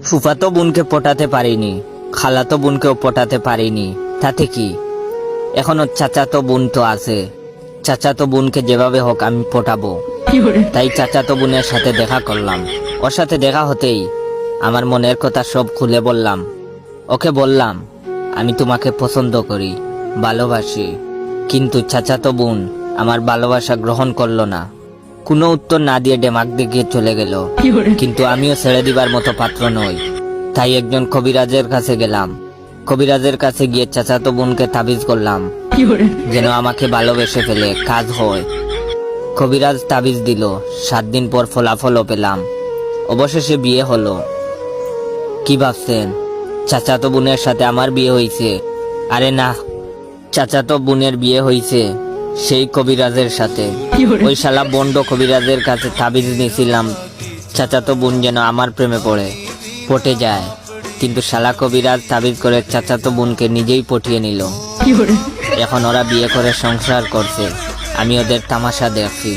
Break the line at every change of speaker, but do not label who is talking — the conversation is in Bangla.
ফুফাতো বোনকে পটাতে পারিনি, খালাতো বোনকেও পটাতে পারিনি, তাতে কি? এখনো চাচাতো বোন তো আছে, চাচাতো বোনকে যেভাবে হোক আমি পটাবো। তাই চাচাতো বোনের সাথে দেখা করলাম। ওর সাথে দেখা হতেই আমার মনের কথা সব খুলে বললাম। ওকে বললাম, আমি তোমাকে পছন্দ করি, ভালোবাসি। কিন্তু চাচাতো বোন আমার ভালোবাসা গ্রহণ করলো না। কোনো উত্তর না দিয়ে ডেমাক দিকে চলে গেল। কিন্তু আমিও ছেড়ে দিবার মতো পাত্র নই। তাই একজন কবিরাজের কাছে গেলাম। কবিরাজের কাছে গিয়ে চাচাতো বোনকে তাবিজ করলাম, যেন আমাকে ভালোবেসে ফেলে, কাজ হয়। কবিরাজ তাবিজ দিল। 7 দিন পর ফলাফলও পেলাম। অবশেষে বিয়ে হলো। কি ভাবছেন চাচাতো বোনের সাথে আমার বিয়ে হয়েছে? আরে না, চাচাতো বোনের বিয়ে হয়েছে সেই কবিরাজের সাথে। ওই শালা বন্ড কবিরাজের কাছে তাবিজ নিয়েছিলাম চাচাতো বোন যেন আমার প্রেমে পটে যায়। কিন্তু শালা কবিরাজ তাবিজ করে চাচাতো বোনকে নিজেই পটিয়ে নিল। এখন ওরা বিয়ে করে সংসার করছে, আমি ওদের তামাশা দেখছি।